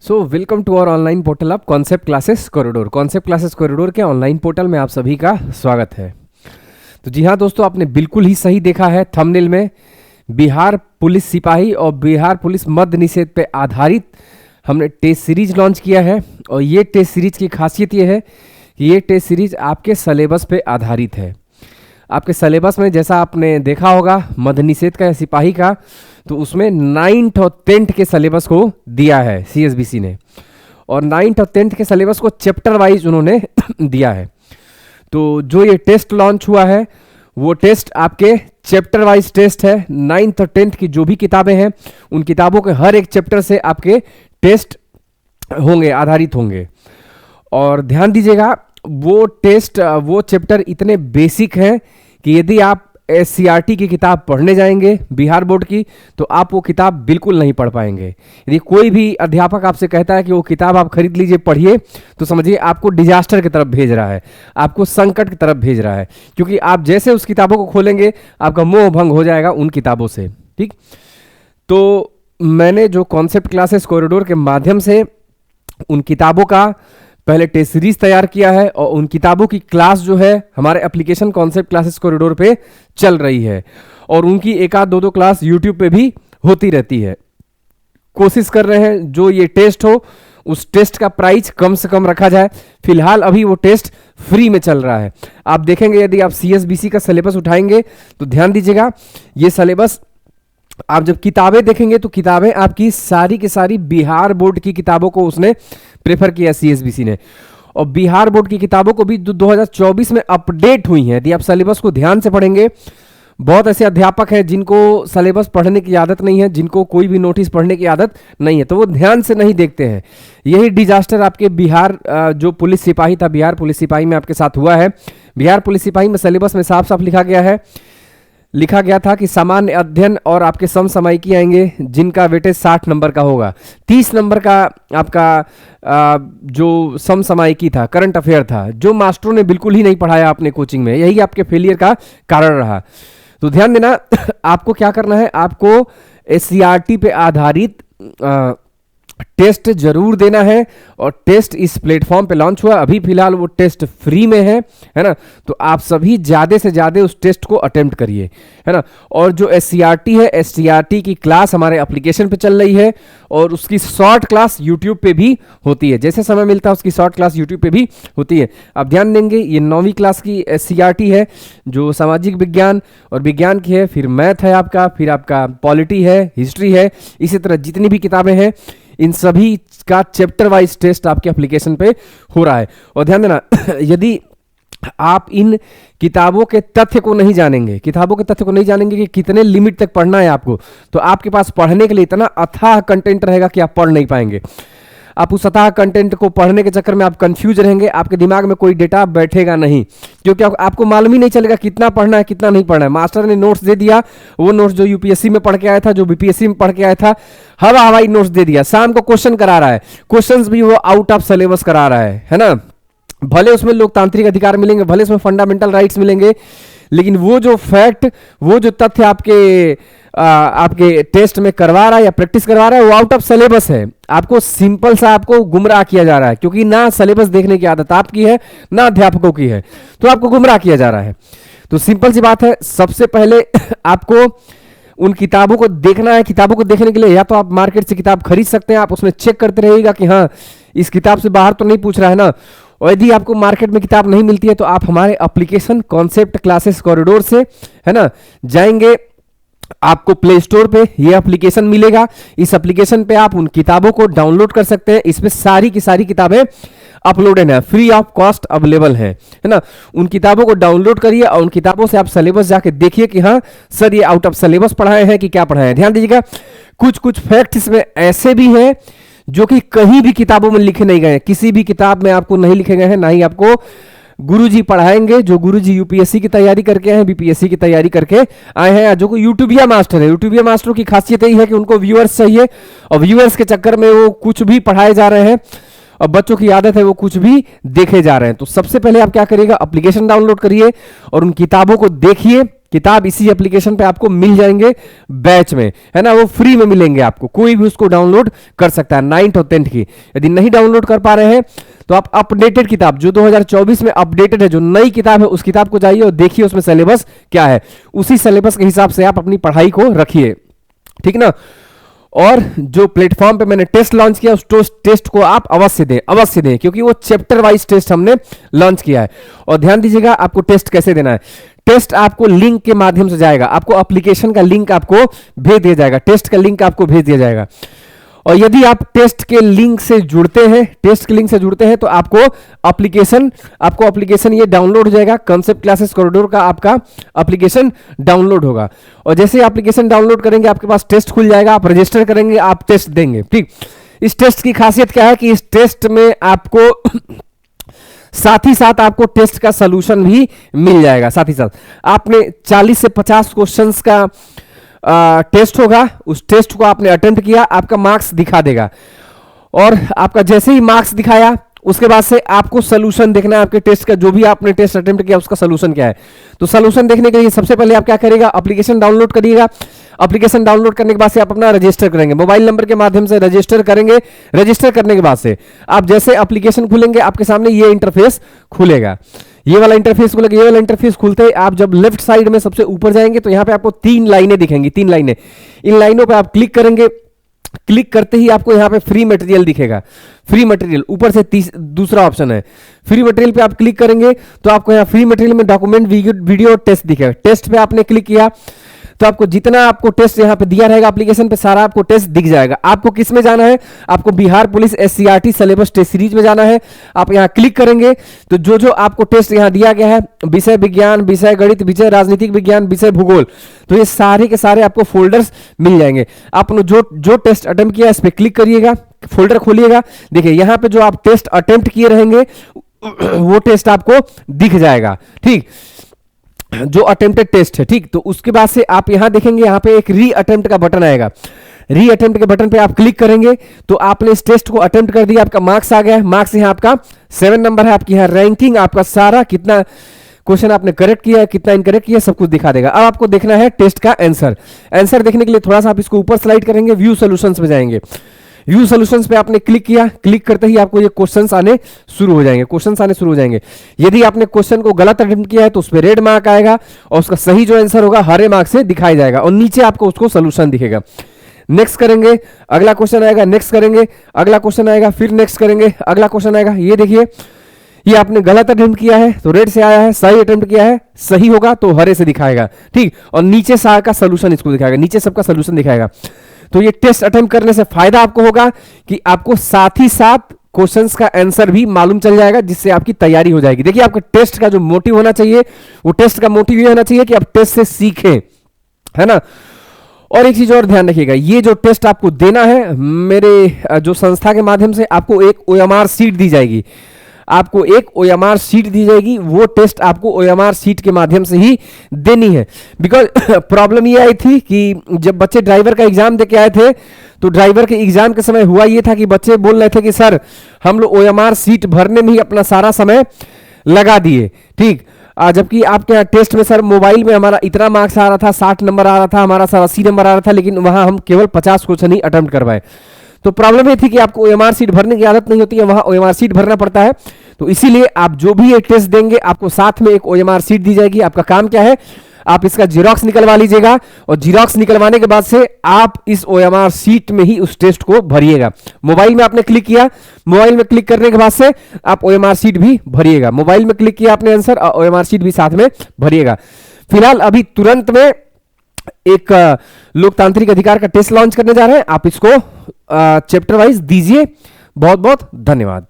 Welcome to our online portal of concept classes corridor. Concept classes corridor के online portal में आप सभी का स्वागत है। तो जी हाँ दोस्तों, आपने बिल्कुल ही सही देखा है। थंबनेल में बिहार पुलिस सिपाही और बिहार पुलिस मद्य निषेध पे आधारित हमने टेस्ट सीरीज लॉन्च किया है। और ये टेस्ट सीरीज की खासियत ये है कि ये टेस्ट सीरीज आपके सिलेबस पे आधारित है। आपके सिलेबस में जैसा आपने देखा होगा मद्य निषेध का या सिपाही का, तो उसमें 9th और 10th के सिलेबस को दिया है CSBC ने, और 9th और 10th के सिलेबस को चैप्टर वाइज उन्होंने दिया है। तो जो ये टेस्ट लॉन्च हुआ है वो टेस्ट आपके चैप्टर वाइज टेस्ट है। 9th और 10th की जो भी किताबें हैं उन किताबों के हर एक चैप्टर से आपके टेस्ट होंगे, आधारित होंगे। और ध्यान दीजिएगा, वो टेस्ट वो चैप्टर इतने बेसिक हैं कि यदि आप SCRT की किताब पढ़ने जाएंगे बिहार बोर्ड की, तो आप वो किताब बिल्कुल नहीं पढ़ पाएंगे। यदि कोई भी अध्यापक आपसे कहता है कि वो किताब आप खरीद लीजिए पढ़िए, तो समझिए आपको डिजास्टर की तरफ भेज रहा है, आपको संकट की तरफ भेज रहा है। क्योंकि आप जैसे उस किताबों को खोलेंगे आपका मोह भंग हो जाएगा उन किताबों से। ठीक, तो मैंने जो कॉन्सेप्ट क्लासेस कॉरिडोर के माध्यम से उन किताबों का पहले टेस्ट सीरीज तैयार किया है, और उन किताबों की क्लास जो है हमारे एप्लीकेशन कॉन्सेप्ट क्लासेस कॉरिडोर पे चल रही है, और उनकी एक आध दो क्लास यूट्यूब पे भी होती रहती है। कोशिश कर रहे हैं जो ये टेस्ट हो उस टेस्ट का प्राइस कम से कम रखा जाए। फिलहाल अभी वो टेस्ट फ्री में चल रहा है। आप देखेंगे यदि आप CSBC का सिलेबस उठाएंगे तो ध्यान दीजिएगा, ये सिलेबस आप जब किताबें देखेंगे तो किताबें आपकी सारी की सारी बिहार बोर्ड की किताबों को उसने प्रेफर किया CSBC ने, और बिहार बोर्ड की किताबों को भी 2024 में अपडेट हुई हैं। यदि आप सिलेबस को ध्यान से पढ़ेंगे, बहुत ऐसे अध्यापक हैं जिनको सिलेबस पढ़ने की आदत नहीं है, जिनको कोई भी नोटिस पढ़ने की आदत नहीं है, तो वो ध्यान से नहीं देखते हैं। यही डिजास्टर आपके बिहार जो पुलिस सिपाही था, बिहार पुलिस सिपाही में आपके साथ हुआ है। बिहार पुलिस सिपाही में सिलेबस में साफ साफ लिखा गया था कि सामान्य अध्ययन और आपके समसामयिकी आएंगे जिनका वेटेज 60 नंबर का होगा। 30 नंबर का आपका जो समसामयिकी था, करंट अफेयर था, जो मास्टरों ने बिल्कुल ही नहीं पढ़ाया अपने कोचिंग में, यही आपके फेलियर का कारण रहा। तो ध्यान देना, आपको क्या करना है, आपको SCRT पे आधारित टेस्ट जरूर देना है। और टेस्ट इस प्लेटफॉर्म पे लॉन्च हुआ, अभी फिलहाल वो टेस्ट फ्री में है ना। तो आप सभी ज्यादा से ज्यादा उस टेस्ट को अटेम्प्ट करिए, है ना। और जो SCRT है, SCRT की क्लास हमारे एप्लीकेशन पे चल रही है, और उसकी शॉर्ट क्लास यूट्यूब पे भी होती है। जैसे समय मिलता है उसकी शॉर्ट क्लास यूट्यूब पे भी होती है। आप ध्यान देंगे, ये 9वीं क्लास की SCRT है जो सामाजिक विज्ञान और विज्ञान की है, फिर मैथ है आपका, फिर आपका पॉलिटी है, हिस्ट्री है, इसी तरह जितनी भी किताबें हैं इन सभी का चैप्टर वाइज टेस्ट आपके एप्लीकेशन पे हो रहा है। और ध्यान देना, यदि आप इन किताबों के तथ्य को नहीं जानेंगे, कि कितने लिमिट तक पढ़ना है आपको, तो आपके पास पढ़ने के लिए इतना अथाह कंटेंट रहेगा कि आप पढ़ नहीं पाएंगे। आप उस अथाह कंटेंट को पढ़ने के चक्कर में आप कंफ्यूज रहेंगे, आपके दिमाग में कोई डेटा बैठेगा नहीं, क्योंकि आपको मालूम ही नहीं चलेगा कितना पढ़ना है कितना नहीं पढ़ना है। मास्टर ने नोट्स दे दिया, वो नोट्स जो UPSC में पढ़ के आया था, जो BPSC में पढ़ के आया था, हवाई नोट्स दे दिया। शाम को क्वेश्चन करा रहा है, क्वेश्चंस भी वो आउट ऑफ सिलेबस करा रहा है ना। भले उसमें लोकतांत्रिक अधिकार मिलेंगे, भले उसमें फंडामेंटल राइट्स मिलेंगे, लेकिन वो जो फैक्ट, वो जो तथ्य आपके टेस्ट में करवा रहा है या प्रैक्टिस करवा रहा है, वो आउट ऑफ सिलेबस है। आपको सिंपल सा आपको गुमराह किया जा रहा है, क्योंकि ना सिलेबस देखने की आदत आपकी है ना अध्यापकों की है, तो आपको गुमराह किया जा रहा है। तो सिंपल सी बात है, सबसे पहले आपको उन किताबों को देखना है। किताबों को देखने के लिए या तो आप मार्केट से किताब खरीद सकते हैं, आप उसमें चेक करते रहिएगा कि हाँ इस किताब से बाहर तो नहीं पूछ रहा है ना। और यदि आपको मार्केट में किताब नहीं मिलती है तो आप हमारे एप्लीकेशन कॉन्सेप्ट क्लासेस कॉरिडोर से, है ना, जाएंगे, आपको प्ले स्टोर पे ये एप्लीकेशन मिलेगा। इस एप्लीकेशन पे आप उन किताबों को डाउनलोड कर सकते हैं। इसमें सारी की सारी किताबें अपलोडेड है, फ्री ऑफ कॉस्ट अवेलेबल है ना। उन किताबों को डाउनलोड करिए और उन किताबों से आप सिलेबस जाके देखिए कि हाँ सर ये आउट ऑफ सिलेबस पढ़ाए हैं कि क्या पढ़ाए हैं। ध्यान दीजिएगा, कुछ फैक्ट इसमें ऐसे भी हैं जो कि कहीं भी किताबों में लिखे नहीं गए हैं, किसी भी किताब में आपको नहीं लिखे गए हैं, ना ही आपको गुरुजी पढ़ाएंगे। जो गुरुजी UPSC की तैयारी करके आए हैं, BPSC की तैयारी करके आए हैं, जो यूट्यूबिया मास्टर है। यूट्यूबिया मास्टरों की खासियत यही है कि उनको व्यूअर्स चाहिए, और व्यूअर्स के चक्कर में वो कुछ भी पढ़ाए जा रहे हैं, और बच्चों की आदत है वो कुछ भी देखे जा रहे हैं। तो सबसे पहले आप क्या करिएगा, एप्लीकेशन डाउनलोड करिए और उन किताबों को देखिए। किताब इसी एप्लीकेशन पे आपको मिल जाएंगे बैच में, है ना, वो फ्री में मिलेंगे आपको, कोई भी उसको डाउनलोड कर सकता है 9th और 10th की। यदि नहीं डाउनलोड कर पा रहे हैं तो आप अपडेटेड किताब जो 2024 में अपडेटेड है, जो नई किताब है, उस किताब को जाइए और देखिए उसमें सिलेबस क्या है, उसी सिलेबस के हिसाब से आप अपनी पढ़ाई को रखिए, ठीक ना। और जो प्लेटफॉर्म पे मैंने टेस्ट लॉन्च किया उस टेस्ट को आप अवश्य दें, क्योंकि वो चैप्टर वाइज टेस्ट हमने लॉन्च किया है। और ध्यान दीजिएगा आपको टेस्ट कैसे देना है। टेस्ट आपको लिंक के माध्यम से जाएगा, आपको एप्लीकेशन का लिंक आपको भेज दिया जाएगा, टेस्ट का लिंक आपको भेज दिया जाएगा। और यदि आप टेस्ट के लिंक से जुड़ते हैं तो आपको एप्लीकेशन ये डाउनलोड हो जाएगा, कॉन्सेप्ट क्लासेस कॉरिडोर का आपका एप्लीकेशन डाउनलोड होगा। और जैसे एप्लीकेशन डाउनलोड करेंगे आपके पास टेस्ट खुल जाएगा, आप रजिस्टर करेंगे, आप टेस्ट देंगे, ठीक। इस टेस्ट की खासियत क्या है कि इस टेस्ट में आपको साथ ही साथ आपको टेस्ट का सॉल्यूशन भी मिल जाएगा। साथ ही साथ आपने 40 से 50 क्वेश्चंस का टेस्ट होगा, उस टेस्ट को आपने अटेम्प्ट किया, आपका मार्क्स दिखा देगा। और आपका जैसे ही मार्क्स दिखाया उसके बाद से आपको सोल्यूशन देखना है आपके टेस्ट का, जो भी आपने टेस्ट अटेम्प्ट किया उसका सोल्यूशन क्या है। तो सोल्यूशन देखने के लिए सबसे पहले आप क्या करिएगा, एप्लीकेशन डाउनलोड करिएगा। एप्लीकेशन डाउनलोड करने के बाद से आप अपना रजिस्टर करेंगे, मोबाइल नंबर के माध्यम से रजिस्टर करेंगे। रजिस्टर करने के बाद से आप जैसे एप्लीकेशन खुलेंगे आपके सामने ये इंटरफेस खुलेगा, ये वाला इंटरफेस खुलेगा। ये वाला इंटरफेस खुलते ही आप जब लेफ्ट साइड में सबसे ऊपर जाएंगे तो यहाँ पे आपको 3 लाइनें दिखेंगी, 3 लाइनें। इन लाइनों पे आप क्लिक करेंगे, क्लिक करते ही आपको यहाँ पे फ्री मटेरियल दिखेगा, फ्री मटेरियल ऊपर से दूसरा ऑप्शन है, फ्री मटेरियल पे आप क्लिक करेंगे तो आपको यहाँ फ्री मटेरियल में डॉक्यूमेंट, वीडियो, टेस्ट दिखेगा। टेस्ट पे आपने क्लिक किया तो आपको जितना आपको टेस्ट यहाँ पे दिया रहेगा एप्लीकेशन पे सारा आपको टेस्ट दिख जाएगा। आपको किस में जाना है, आपको Bihar police SCRT syllabus test series में जाना है। आप यहाँ क्लिक करेंगे तो जो जो आपको टेस्ट यहाँ दिया गया है, विषय विज्ञान, विषय गणित, विषय राजनीतिक विज्ञान, विषय भूगोल, तो ये सारे के सारे आपको फोल्डर्स मिल जाएंगे। आपने जो टेस्ट अटेम्प्ट किया इस पर क्लिक करिएगा, फोल्डर खोलिएगा, देखिए यहाँ पे जो आप टेस्ट अटेम्प्ट किए रहेंगे वो टेस्ट आपको दिख जाएगा, ठीक, जो अटेम्प्टेड टेस्ट है, ठीक। तो उसके बाद से आप यहां देखेंगे, यहां पे एक री अटेम्प्ट का बटन आएगा। री अटेम्प्ट के बटन पे आप क्लिक करेंगे तो आपने इस टेस्ट को अटेम्प्ट कर दिया, आपका मार्क्स आ गया है। मार्क्स यहां आपका 7 नंबर है, आपकी यहां रैंकिंग, आपका सारा कितना क्वेश्चन आपने करेक्ट किया है, कितना इनकरेक्ट किया, सब कुछ दिखा देगा। अब आपको देखना है टेस्ट का आंसर। आंसर देखने के लिए थोड़ा सा आप इसको ऊपर स्लाइड करेंगे, व्यू सॉल्यूशंस में जाएंगे। व्यू सॉल्यूशंस पे आपने क्लिक किया, क्लिक करते ही आपको ये क्वेश्चंस आने शुरू हो जाएंगे। यदि आपने क्वेश्चन को गलत अटेम्प्ट किया है तो उस पर रेड मार्क आएगा और उसका सही जो आंसर होगा हरे मार्क से दिखाई जाएगा और नीचे आपको उसको सॉल्यूशन दिखेगा। नेक्स्ट करेंगे, अगला क्वेश्चन आएगा, नेक्स्ट करेंगे, अगला क्वेश्चन आएगा, फिर नेक्स्ट करेंगे, अगला क्वेश्चन आएगा। ये देखिए, ये आपने गलत अटेम्प्ट किया है तो रेड से आया है, सही अटेम्प्ट किया है, सही होगा तो हरे से दिखाएगा, ठीक। और नीचे सारा का सॉल्यूशन इसको दिखाएगा, नीचे सबका सॉल्यूशन दिखाएगा। तो ये टेस्ट अटेम्प्ट करने से फायदा आपको होगा कि आपको साथ ही साथ क्वेश्चंस का आंसर भी मालूम चल जाएगा, जिससे आपकी तैयारी हो जाएगी। देखिए, आपके टेस्ट का जो मोटिव होना चाहिए, वो टेस्ट का मोटिव ये होना चाहिए कि आप टेस्ट से सीखें, है ना। और एक चीज और ध्यान रखिएगा, ये जो टेस्ट आपको देना है, मेरे जो संस्था के माध्यम से आपको एक OMR सीट दी जाएगी, आपको एक OMR सीट दी जाएगी। वो टेस्ट आपको OMR सीट के माध्यम से ही देनी है। बिकॉज प्रॉब्लम ये आई थी कि जब बच्चे ड्राइवर का एग्जाम दे के आए थे तो ड्राइवर के एग्जाम के समय हुआ ये था कि बच्चे बोल रहे थे कि सर हम लोग OMR सीट भरने में ही अपना सारा समय लगा दिए, ठीक। जबकि आपके यहाँ टेस्ट में सर मोबाइल में हमारा इतना मार्क्स आ रहा था, 60 नंबर आ रहा था, हमारा सर 80 नंबर आ रहा था, लेकिन वहां हम केवल 50 क्वेश्चन ही अटेम्प्ट करवाए। तो प्रॉब्लम ये थी कि आपको OMR सीट भरने की आदत नहीं होती है, वहां OMR सीट भरना पड़ता है। तो इसीलिए आप जो भी ये टेस्ट देंगे आपको साथ में एक OMR सीट दी जाएगी। आपका काम क्या है, आप इसका जीरोक्स निकलवा लीजिएगा और जीरोक्स निकलवाने के बाद से आप इस OMR सीट में ही उस टेस्ट को भरिएगा। मोबाइल में आपने क्लिक किया, मोबाइल में क्लिक करने के बाद से आप OMR सीट भी भरिएगा। मोबाइल में क्लिक किया आपने आंसर और OMR सीट भी साथ में भरिएगा। फिलहाल अभी तुरंत में एक लोकतांत्रिक अधिकार का टेस्ट लॉन्च करने जा रहे हैं, आप इसको चैप्टर वाइज दीजिए। बहुत बहुत धन्यवाद।